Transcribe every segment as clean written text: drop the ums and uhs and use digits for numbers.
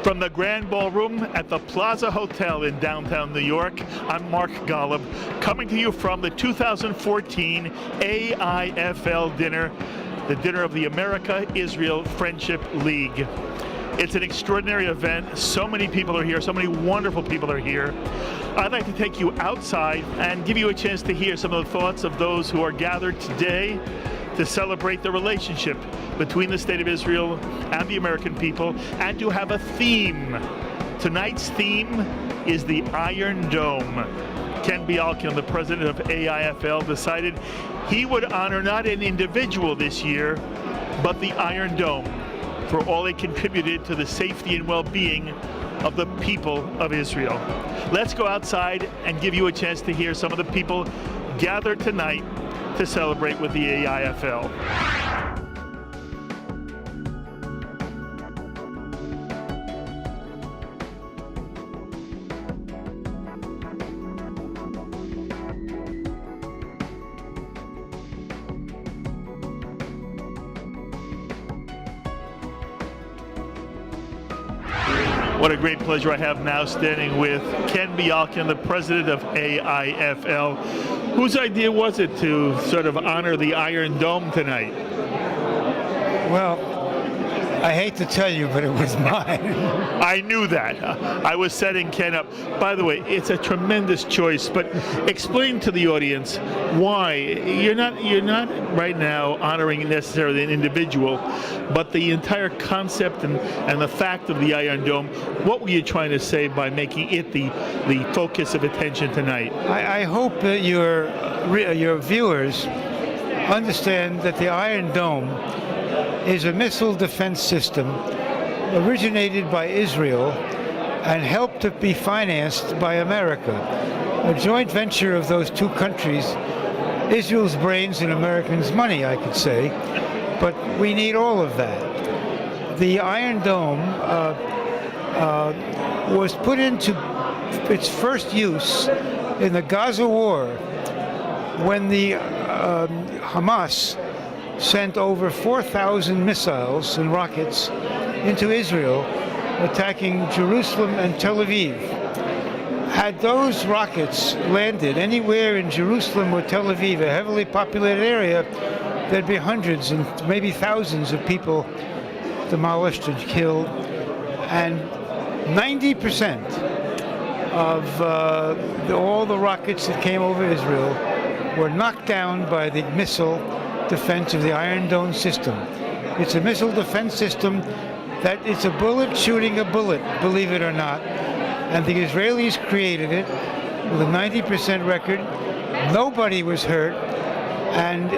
From the Grand Ballroom at the Plaza Hotel in downtown New York, I'm Mark Golub, coming to you from the 2014 AIFL Dinner, the dinner of the America-Israel Friendship League. It's an extraordinary event. So many people are here. So many wonderful people are here. I'd like to take you outside and give you a chance to hear some of the thoughts of those who are gathered today to celebrate the relationship between the State of Israel and the American people, and to have a theme. Tonight's theme is the Iron Dome. Ken Bialkin, the president of AIFL, decided he would honor not an individual this year, but the Iron Dome, for all it contributed to the safety and well-being of the people of Israel. Let's go outside and give you a chance to hear some of the people gathered tonight to celebrate with the AIFL. What a great pleasure I have now standing with Ken Bialkin, the president of AIFL. Whose idea was it to sort of honor the Iron Dome tonight? Well, I hate to tell you, but it was mine. I knew that. I was setting Ken up. By the way, it's a tremendous choice, but explain to the audience why you're not right now honoring necessarily an individual, but the entire concept and the fact of the Iron Dome. What were you trying to say by making it the focus of attention tonight? I hope that your viewers understand that the Iron Dome is a missile defense system originated by Israel and helped to be financed by America. A joint venture of those two countries, Israel's brains and Americans' money, I could say, but we need all of that. The Iron Dome was put into its first use in the Gaza war when the Hamas sent over 4,000 missiles and rockets into Israel, attacking Jerusalem and Tel Aviv. Had those rockets landed anywhere in Jerusalem or Tel Aviv, a heavily populated area, there'd be hundreds and maybe thousands of people demolished and killed. And 90% of all the rockets that came over Israel were knocked down by the missile defense of the Iron Dome system. It's a missile defense system that it's a bullet shooting a bullet, believe it or not. And the Israelis created it with a 90% record. Nobody was hurt. And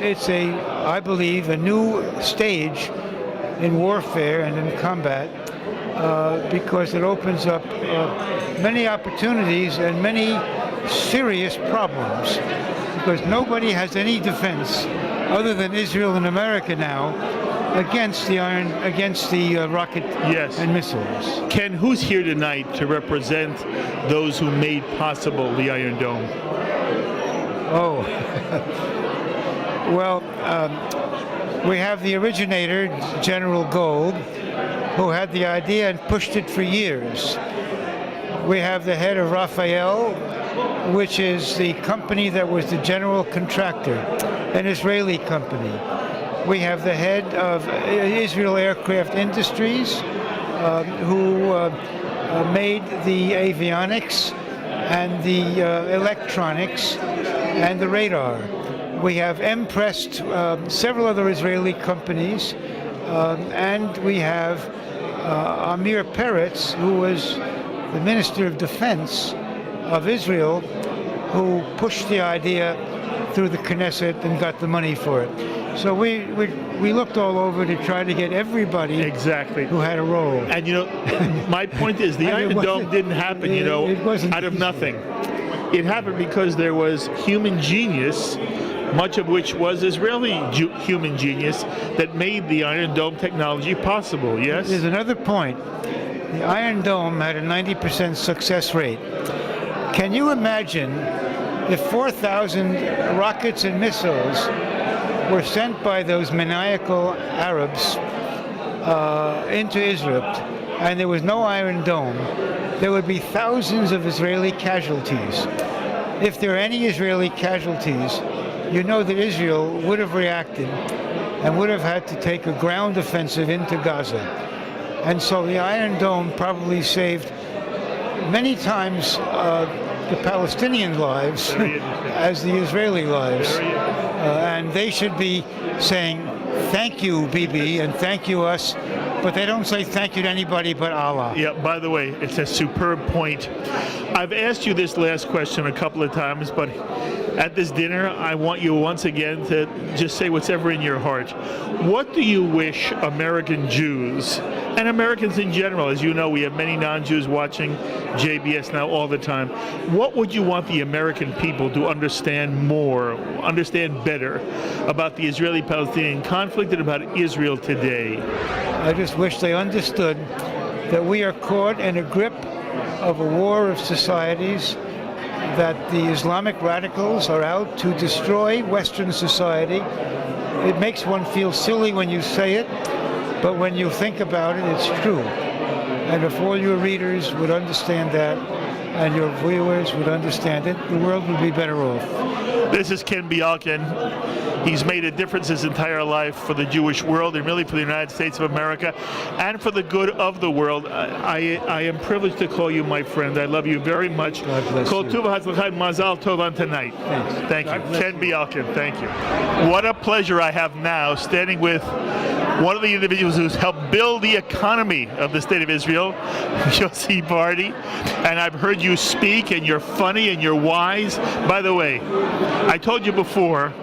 it's I believe, a new stage in warfare and in combat because it opens up many opportunities and many serious problems. Because nobody has any defense other than Israel and America now against the rocket and missiles. Ken, who's here tonight to represent those who made possible the Iron Dome? Oh, well, we have the originator, General Golub, who had the idea and pushed it for years. We have the head of Rafael, which is the company that was the general contractor, an Israeli company. We have the head of Israel Aircraft Industries, who made the avionics and the electronics and the radar. We have impressed several other Israeli companies, and we have Amir Peretz, who was the Minister of Defense of Israel, who pushed the idea through the Knesset and got the money for it. So we looked all over to try to get everybody who had a role. And my point is the Iron Dome didn't happen, out of nothing. It happened because there was human genius, much of which was Israeli human genius, that made the Iron Dome technology possible, yes? There's another point. The Iron Dome had a 90% success rate. Can you imagine if 4,000 rockets and missiles were sent by those maniacal Arabs into Israel and there was no Iron Dome, there would be thousands of Israeli casualties. If there are any Israeli casualties, you know that Israel would have reacted and would have had to take a ground offensive into Gaza. And so the Iron Dome probably saved many times the Palestinian lives as the Israeli lives. And they should be saying, thank you, Bibi, and thank you us, but they don't say thank you to anybody but Allah. Yeah, by the way, it's a superb point. I've asked you this last question a couple of times, but at this dinner, I want you once again to just say what's ever in your heart. What do you wish American Jews, and Americans in general, as you know, we have many non-Jews watching JBS now all the time, what would you want the American people to understand more, understand better about the Israeli-Palestinian conflict and about Israel today? I just wish they understood that we are caught in a grip of a war of societies, that the Islamic radicals are out to destroy Western society. It makes one feel silly when you say it, but when you think about it, it's true. And if all your readers would understand that, and your viewers would understand it, the world would be better off. This is Ken Bialkin. He's made a difference his entire life for the Jewish world and really for the United States of America and for the good of the world. I am privileged to call you my friend. I love you very much. God bless Kol you. Tuva Hatzlacha, Mazal Tov on tonight. Thanks. Thank you. God bless Ken you. Bialkin, thank you. What a pleasure I have now standing with one of the individuals who's helped build the economy of the state of Israel, Yossi Vardi. And I've heard you speak, and you're funny and you're wise. By the way, I told you before,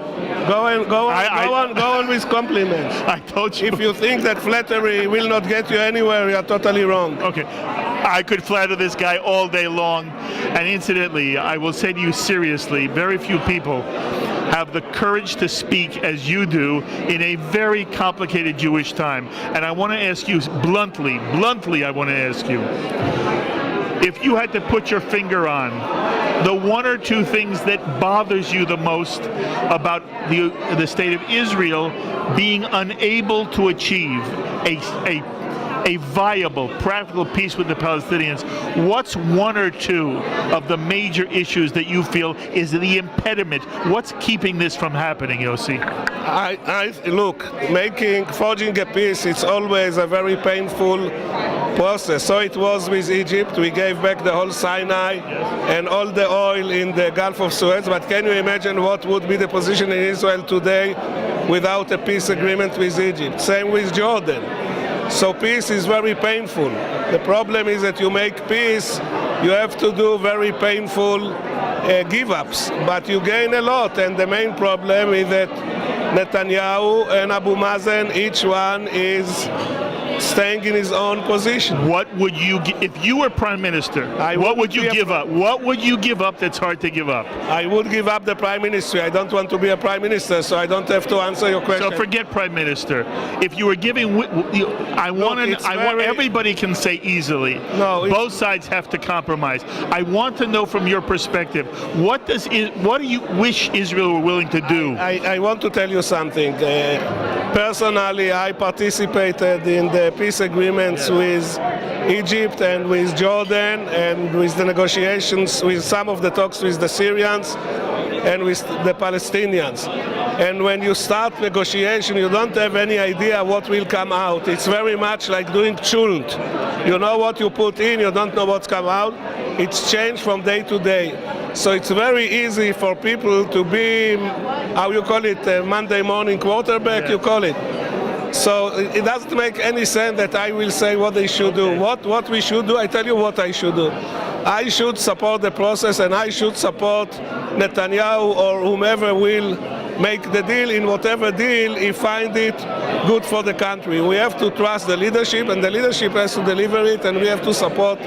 Go on with compliments. I told you. If you think that flattery will not get you anywhere, you are totally wrong. Okay. I could flatter this guy all day long. And incidentally, I will say to you seriously, very few people have the courage to speak as you do in a very complicated Jewish time. And I want to ask you bluntly, I want to ask you, if you had to put your finger on the one or two things that bothers you the most about the state of Israel being unable to achieve a viable, practical peace with the Palestinians, what's one or two of the major issues that you feel is the impediment? What's keeping this from happening, Yossi? Look, forging a peace, it's always a very painful process. So it was with Egypt. We gave back the whole Sinai and all the oil in the Gulf of Suez. But can you imagine what would be the position in Israel today without a peace agreement with Egypt? Same with Jordan. So peace is very painful. The problem is that you make peace, you have to do very painful give-ups, but you gain a lot. And the main problem is that Netanyahu and Abu Mazen, each one is staying in his own position. What would you, if you were prime minister, what would you give up? What would you give up that's hard to give up? I would give up the prime ministry. I don't want to be a prime minister, so I don't have to answer your question. So forget prime minister. If you were giving, everybody can say easily. No, both sides have to compromise. I want to know from your perspective, what do you wish Israel were willing to do? I want to tell you something. Personally, I participated in the peace agreements with Egypt and with Jordan and with the negotiations, with some of the talks with the Syrians and with the Palestinians. And when you start negotiation, you don't have any idea what will come out. It's very much like doing chult. You know what you put in, you don't know what's come out. It's changed from day to day. So it's very easy for people to be, how you call it, a Monday morning quarterback, Yeah. you call it. So it doesn't make any sense that I will say what they should do. What we should do, I tell you what I should do. I should support the process, and I should support Netanyahu or whomever will make the deal. In whatever deal he find it good for the country. We have to trust the leadership, and the leadership has to deliver it, and we have to support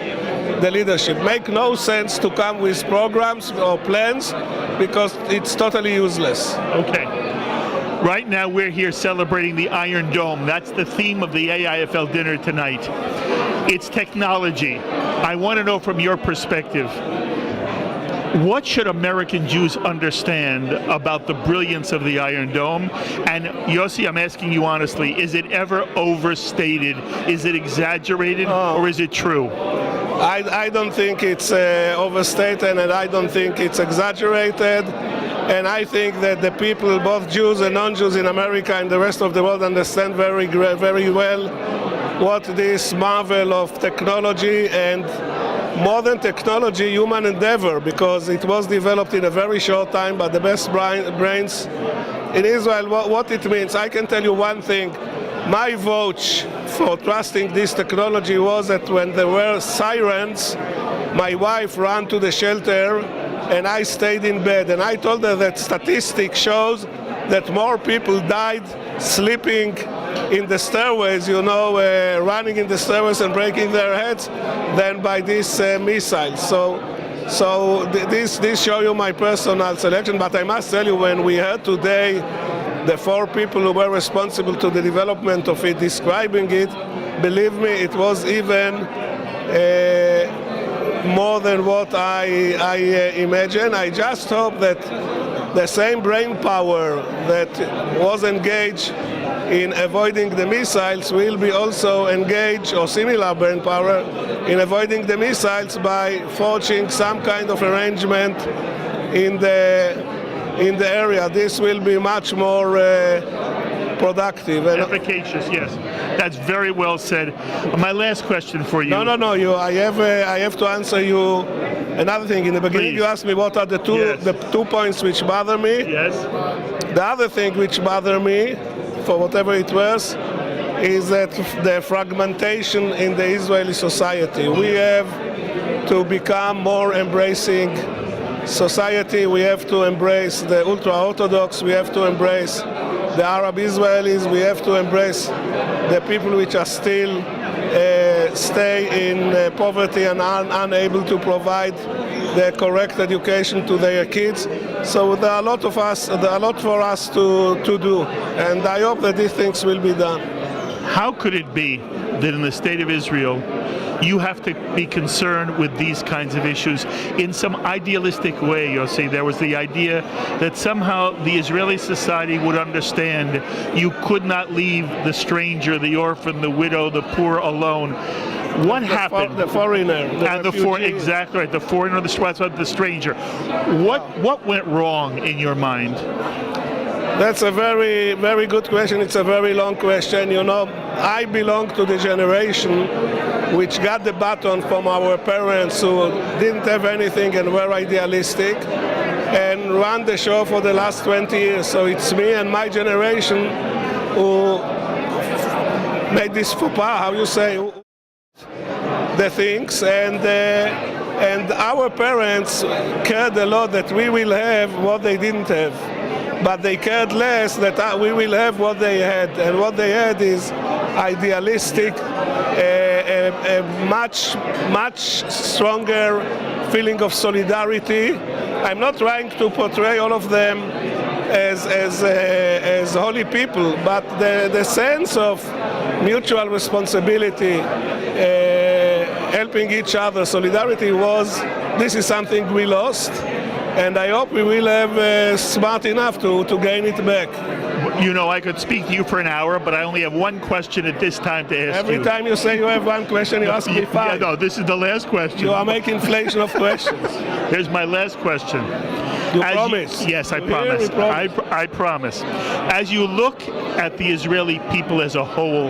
the leadership. Make no sense to come with programs or plans because it's totally useless. Okay. Right now we're here celebrating the Iron Dome. That's the theme of the AIFL dinner tonight. It's technology. I want to know from your perspective, What should American Jews understand about the brilliance of the Iron Dome? And Yossi, I'm asking you honestly, is it ever overstated? Is it exaggerated, or is it true? I don't think it's overstated, and I don't think it's exaggerated. And I think that the people, both Jews and non-Jews in America and the rest of the world, understand very well what this marvel of technology and modern technology, human endeavor, because it was developed in a very short time by the best brains in Israel. What it means, I can tell you one thing. My vote for trusting this technology was that when there were sirens, my wife ran to the shelter and I stayed in bed. And I told her that statistics shows that more people died sleeping in the stairways, running in the stairways and breaking their heads, than by these missiles. So this show you my personal selection. But I must tell you, when we heard today the 4 people who were responsible to the development of it describing it, believe me, it was even more than what I imagine. I just hope that the same brain power that was engaged in avoiding the missiles will be also engaged, or similar brain power, in avoiding the missiles by forging some kind of arrangement in the area. This will be much more productive. Efficacious, yes. That's very well said. My last question for you. No. I have to answer you another thing. In the beginning, Please. You asked me what are the two points which bother me. Yes. The other thing which bother me, for whatever it was, is that the fragmentation in the Israeli society. We have to become more embracing society. We have to embrace the ultra-Orthodox. We have to embrace the Arab Israelis. We have to embrace the people which are still stay in poverty and are unable to provide the correct education to their kids. So there are a lot for us to do, and I hope that these things will be done. How could it be that in the state of Israel you have to be concerned with these kinds of issues in some idealistic way, Yossi? There was the idea that somehow the Israeli society would understand you could not leave the stranger, the orphan, the widow, the poor alone. What happened? The foreigner, and exactly right. The foreigner, the stranger. What went wrong in your mind? That's a very, very good question. It's a very long question. I belong to the generation which got the baton from our parents who didn't have anything and were idealistic and ran the show for the last 20 years. So it's me and my generation who made this faux pas, how you say, the things, and our parents cared a lot that we will have what they didn't have, but they cared less that we will have what they had, and what they had is idealistic, a much stronger feeling of solidarity. I'm not trying to portray all of them as holy people, but the sense of mutual responsibility, helping each other, solidarity this is something we lost, and I hope we will have smart enough to gain it back. I could speak to you for an hour, but I only have one question at this time to ask you. Every time you say you have one question, you ask me 5. Yeah, no, this is the last question. You are making inflation of questions. Here's my last question. You promise? Yes, I promise. I promise. As you look at the Israeli people as a whole,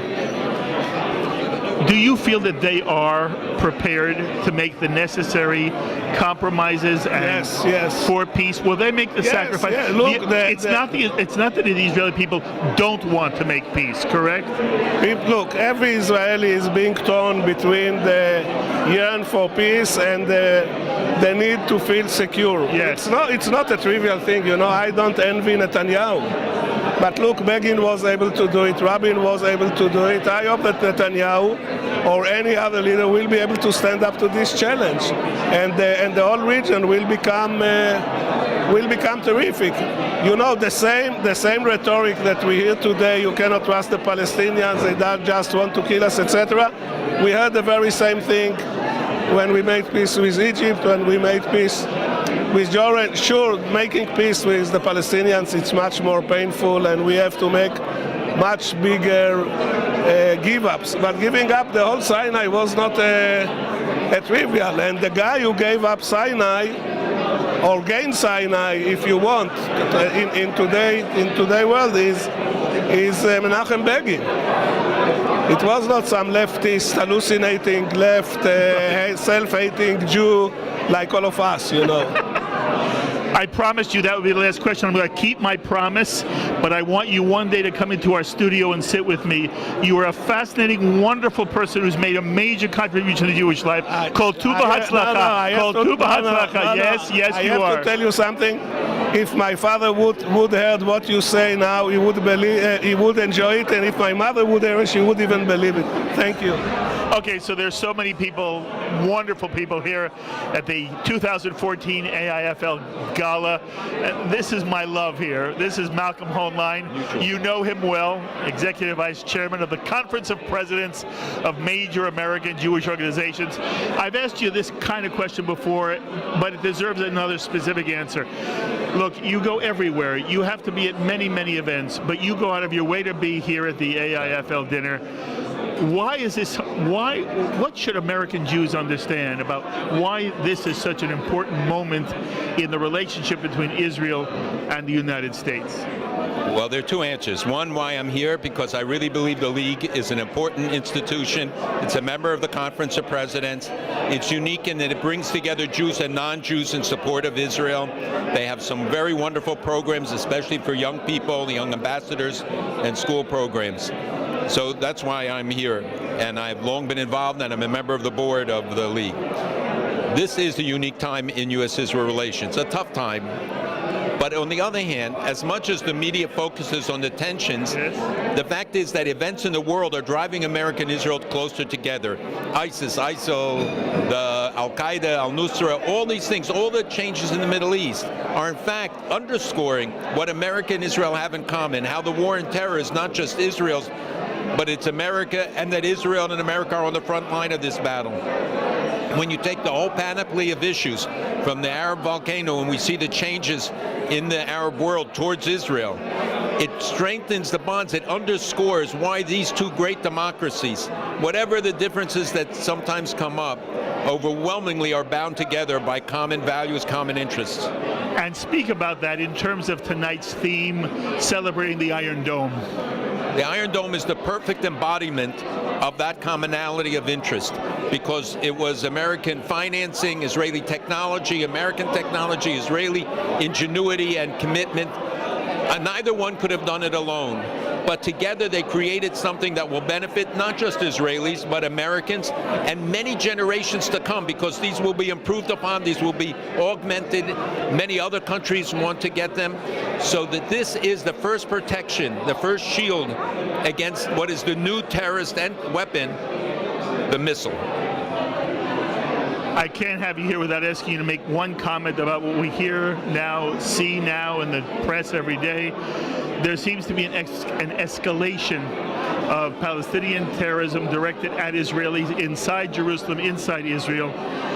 do you feel that they are prepared to make the necessary compromises and for peace? Will they make the sacrifice? Yeah. Look, it's not that the Israeli people don't want to make peace, correct? Look, every Israeli is being torn between the yearn for peace and the need to feel secure. Yes. It's not a trivial thing. I don't envy Netanyahu. But look, Begin was able to do it, Rabin was able to do it. I hope that Netanyahu or any other leader will be able to stand up to this challenge, and the whole region will become terrific. The same rhetoric that we hear today, you cannot trust the Palestinians, they just want to kill us, etc. We heard the very same thing when we made peace with Egypt, when we made peace with Jordan, sure, making peace with the Palestinians, it's much more painful, and we have to make much bigger give-ups. But giving up the whole Sinai was not a trivial, and the guy who gave up Sinai, or gained Sinai, if you want, in today world is Menachem Begin. It was not some leftist, hallucinating left, self-hating Jew like all of us, you know. I promised you that would be the last question. I'm going to keep my promise, but I want you one day to come into our studio and sit with me. You are a fascinating, wonderful person who's made a major contribution to Jewish life. Kol Tuva Hatzlacha. Kol Tuva Hatzlacha. Yes, you are. I have to tell you something. If my father would heard what you say now, he would believe, he would enjoy it, and if my mother would hear it, she would even believe it. Thank you. Okay, so there's so many people, wonderful people here at the 2014 AIFL Gala. This is my love here. This is Malcolm Hoenlein. You know him well, Executive Vice Chairman of the Conference of Presidents of Major American Jewish Organizations. I've asked you this kind of question before, but it deserves another specific answer. Look, you go everywhere. You have to be at many, many events, but you go out of your way to be here at the AIFL dinner. Why is this? What should American Jews understand about why this is such an important moment in the relationship between Israel and the United States? Well, there are two answers. One, why I'm here, because I really believe the League is an important institution. It's a member of the Conference of Presidents. It's unique in that it brings together Jews and non-Jews in support of Israel. They have some very wonderful programs, especially for young people, the young ambassadors, and school programs. So that's why I'm here, and I've long been involved, and I'm a member of the board of the League. This is a unique time in U.S.-Israel relations, a tough time. But on the other hand, as much as the media focuses on the tensions, the fact is that events in the world are driving America and Israel closer together. ISIS, ISIL, the Al-Qaeda, Al-Nusra, all these things, all the changes in the Middle East are in fact underscoring what America and Israel have in common, how the war on terror is not just Israel's, but it's America, and that Israel and America are on the front line of this battle. When you take the whole panoply of issues from the Arab volcano and we see the changes in the Arab world towards Israel, it strengthens the bonds. It underscores why these two great democracies, whatever the differences that sometimes come up, overwhelmingly are bound together by common values, common interests. And speak about that in terms of tonight's theme, celebrating the Iron Dome. The Iron Dome is the perfect embodiment of that commonality of interest, because it was American financing, Israeli technology, American technology, Israeli ingenuity and commitment. Neither one could have done it alone. But together they created something that will benefit not just Israelis, but Americans and many generations to come, because these will be improved upon, these will be augmented. Many other countries want to get them. So that this is the first protection, the first shield against what is the new terrorist weapon, the missile. I can't have you here without asking you to make one comment about what we hear now, see now in the press every day. There seems to be an escalation of Palestinian terrorism directed at Israelis inside Jerusalem, inside Israel.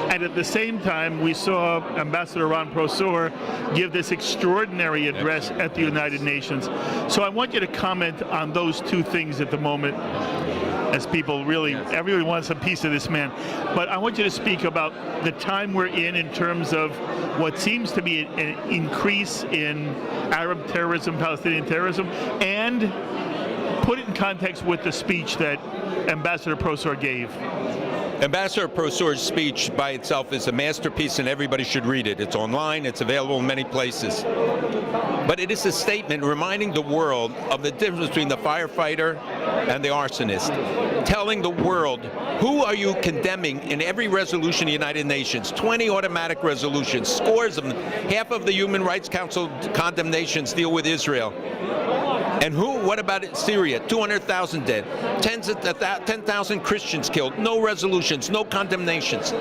And at the same time, we saw Ambassador Ron Prosor give this extraordinary address at the United Nations. So I want you to comment on those two things at the moment, as people really, everybody wants a piece of this man. But I want you to speak about the time we're in terms of what seems to be an increase in Arab terrorism, Palestinian terrorism, and put it in context with the speech that Ambassador Prosor gave. Ambassador Prosor's speech by itself is a masterpiece, and everybody should read it. It's online, it's available in many places. But it is a statement reminding the world of the difference between the firefighter and the arsonist. Telling the world, who are you condemning in every resolution of the United Nations? 20 automatic resolutions, scores of them. Half of the Human Rights Council condemnations deal with Israel. And what about Syria? 200,000 dead, 10,000 Christians killed, no resolutions, no condemnations.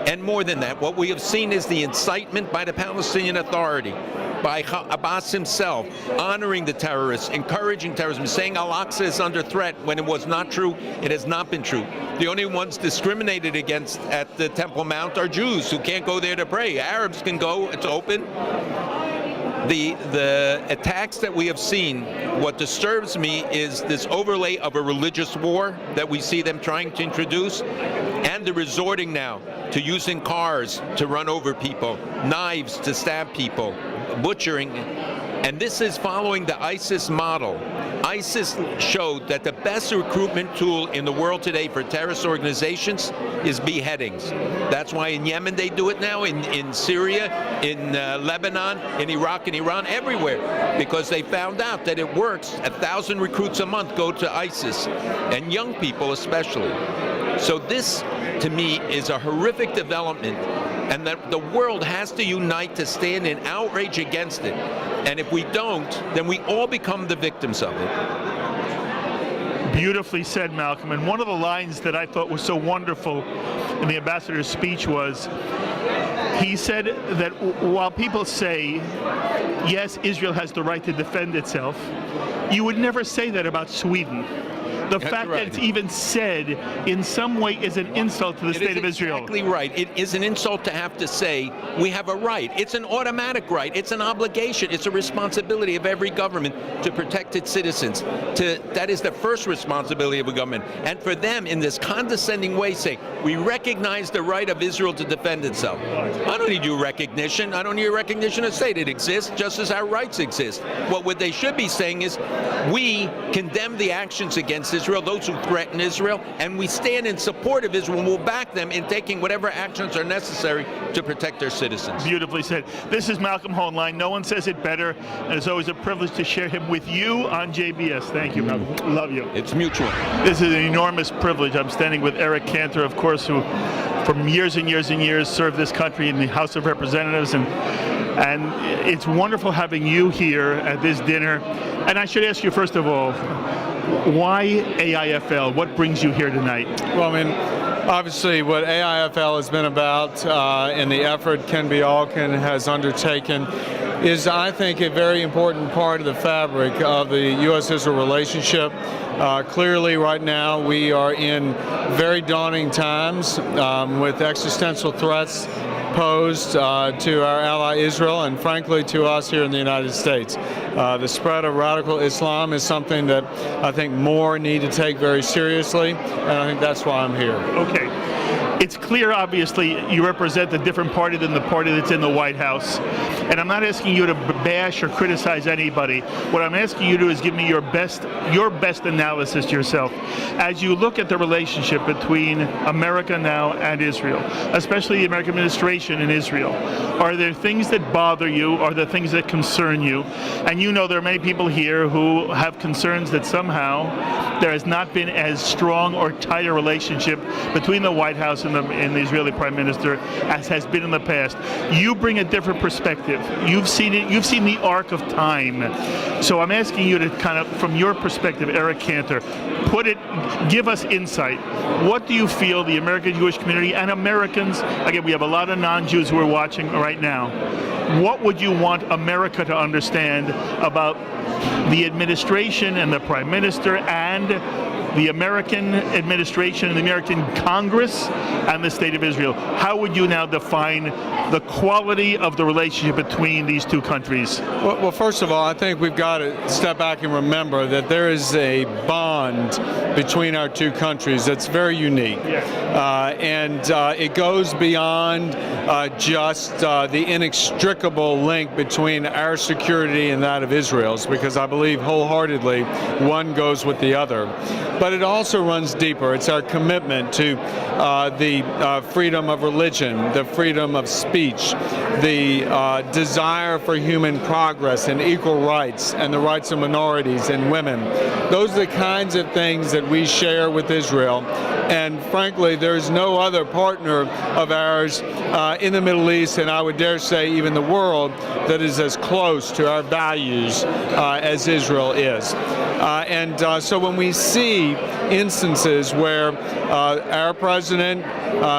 And more than that, what we have seen is the incitement by the Palestinian Authority, by Abbas himself, honoring the terrorists, encouraging terrorism, saying Al-Aqsa is under threat when it was not true. It has not been true. The only ones discriminated against at the Temple Mount are Jews who can't go there to pray. Arabs can go, it's open. The attacks that we have seen, what disturbs me is this overlay of a religious war that we see them trying to introduce, and the resorting now to using cars to run over people, knives to stab people, butchering. And this is following the ISIS model. ISIS showed that the best recruitment tool in the world today for terrorist organizations is beheadings. That's why in Yemen they do it now, in Syria, in Lebanon, in Iraq, in Iran, everywhere, because they found out that it works. 1,000 recruits a month go to ISIS, and young people especially. So this, to me, is a horrific development, and that the world has to unite to stand in outrage against it. And if we don't, then we all become the victims of it. Beautifully said, Malcolm. And one of the lines that I thought was so wonderful in the ambassador's speech was, he said that while people say, yes, Israel has the right to defend itself, you would never say that about Sweden. The fact that it's even said in some way is an insult to the state of Israel. Exactly right. It is an insult to have to say we have a right. It's an automatic right. It's an obligation. It's a responsibility of every government to protect its citizens. That is the first responsibility of a government. And for them, in this condescending way, say, we recognize the right of Israel to defend itself. I don't need your recognition. I don't need your recognition of state. It exists just as our rights exist. What they should be saying is, we condemn the actions against Israel, those who threaten Israel, and we stand in support of Israel and will back them in taking whatever actions are necessary to protect their citizens. Beautifully said. This is Malcolm Hoenlein. No one says it better, and it's always a privilege to share him with you on JBS. Thank you, Malcolm. Love you. It's mutual. This is an enormous privilege. I'm standing with Eric Cantor, of course, who from years and years and years served this country in the House of Representatives, and it's wonderful having you here at this dinner. And I should ask you, first of all, why AIFL? What brings you here tonight? Well, I mean, obviously what AIFL has been about in the effort Ken Bialkin has undertaken is, I think, a very important part of the fabric of the U.S.-Israel relationship. Clearly, right now, we are in very daunting times with existential threats posed to our ally Israel, and frankly to us here in the United States. The spread of radical Islam is something that I think more need to take very seriously, and I think that's why I'm here. Okay. It's clear, obviously, you represent a different party than the party that's in the White House. And I'm not asking you to bash or criticize anybody. What I'm asking you to do is give me your best analysis yourself. As you look at the relationship between America now and Israel, especially the American administration in Israel, are there things that bother you? Are there things that concern you? And you know there are many people here who have concerns that somehow there has not been as strong or tight a relationship between the White House and the Israeli Prime Minister as has been in the past. You bring a different perspective. You've seen it. You've seen the arc of time. So I'm asking you to kind of, from your perspective, Eric Cantor, give us insight. What do you feel the American Jewish community and Americans, again, we have a lot of non-Jews who are watching right now, what would you want America to understand about the administration and the Prime Minister and the American administration and the American Congress and the State of Israel? How would you now define the quality of the relationship between these two countries? Well, first of all, I think we've got to step back and remember that there is a bond between our two countries that's very unique. Yes. And it goes beyond just the inextricable link between our security and that of Israel's, because I believe wholeheartedly one goes with the other. But it also runs deeper. It's our commitment to the freedom of religion, the freedom of speech, speech, the desire for human progress and equal rights and the rights of minorities and women. Those are the kinds of things that we share with Israel. And frankly, there's no other partner of ours in the Middle East, and I would dare say even the world, that is as close to our values as Israel is. So when we see instances where our president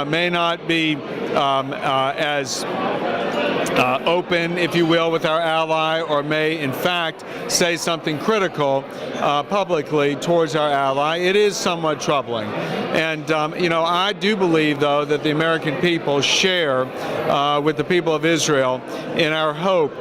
may not be as open, if you will, with our ally, or may in fact say something critical publicly towards our ally, it is somewhat troubling. And I do believe, though, that the American people share with the people of Israel in our hope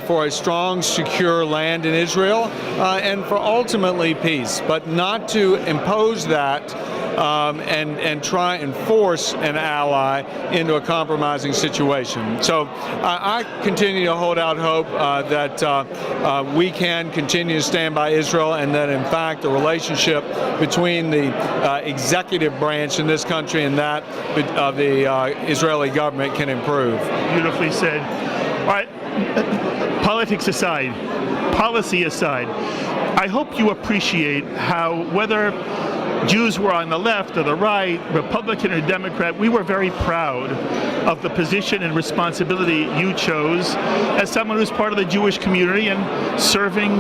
for a strong, secure land in Israel and for ultimately peace, but not to impose that and try and force an ally into a compromising situation. So I continue to hold out hope that we can continue to stand by Israel, and that in fact the relationship between the executive branch in this country and that of the Israeli government can improve. Beautifully said. All right, politics aside, policy aside, I hope you appreciate how, whether Jews were on the left or the right, Republican or Democrat, we were very proud of the position and responsibility you chose as someone who's part of the Jewish community and serving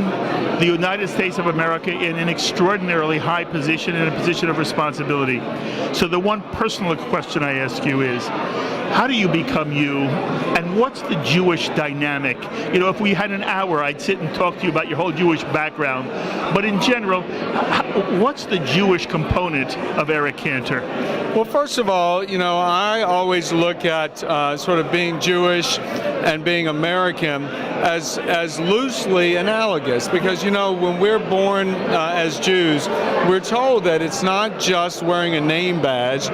the United States of America in an extraordinarily high position, in a position of responsibility. So the one personal question I ask you is, how do you become you, and what's the Jewish dynamic? You know, if we had an hour, I'd sit and talk to you about your whole Jewish background. But in general, what's the Jewish component of Eric Cantor? Well, first of all, I always look at sort of being Jewish and being American as loosely analogous, because, when we're born as Jews, we're told that it's not just wearing a name badge,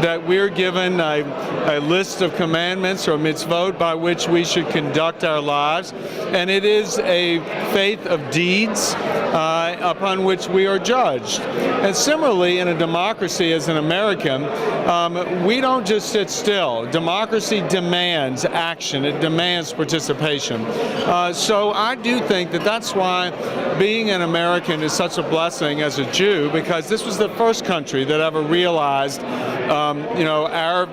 that we're given a list of commandments or mitzvot by which we should conduct our lives, and it is a faith of deeds upon which we are judged. And similarly, in a democracy, as an American, we don't just sit still. Democracy demands action. It demands participation. So I do think that that's why being an American is such a blessing as a Jew, because this was the first country that ever realized, our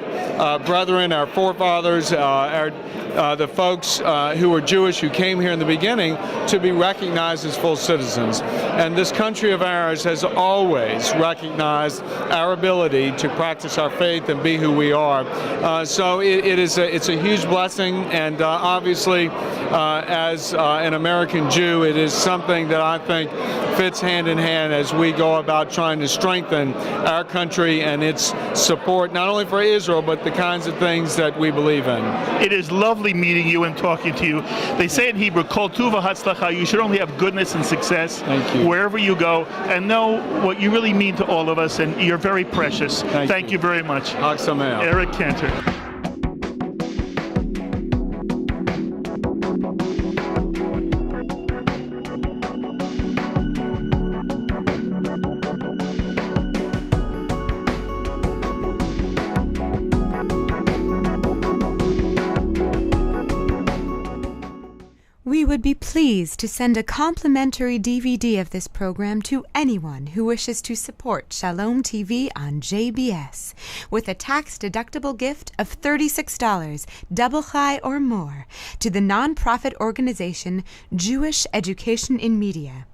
brethren, our forefathers, the folks who were Jewish, who came here in the beginning, to be recognized as full citizens. And this country of ours has always recognized our ability to practice our faith and be who we are. So it's a huge blessing, and obviously, as an American Jew, it is something that I think fits hand in hand as we go about trying to strengthen our country and its support, not only for Israel, but the kinds of things that we believe in. It is lovely meeting you and talking to you. They say in Hebrew, Kol Tuva Hatzlacha, you should only have goodness and success wherever you go, and know what you really mean to all of us, and you're very precious. Thank you very much. Chag Sameach. Eric Cantor. We would be pleased to send a complimentary DVD of this program to anyone who wishes to support Shalom TV on JBS with a tax-deductible gift of $36, double high or more, to the nonprofit organization Jewish Education in Media.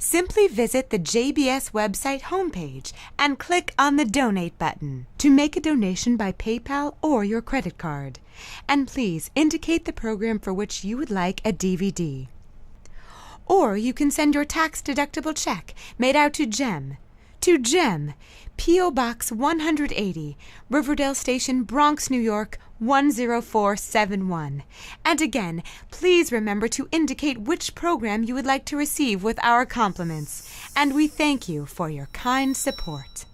Simply visit the JBS website homepage and click on the Donate button to make a donation by PayPal or your credit card. And please indicate the program for which you would like a DVD. Or you can send your tax-deductible check made out to GEM, P.O. Box 180, Riverdale Station, Bronx, New York, 10471. And again, please remember to indicate which program you would like to receive with our compliments. And we thank you for your kind support.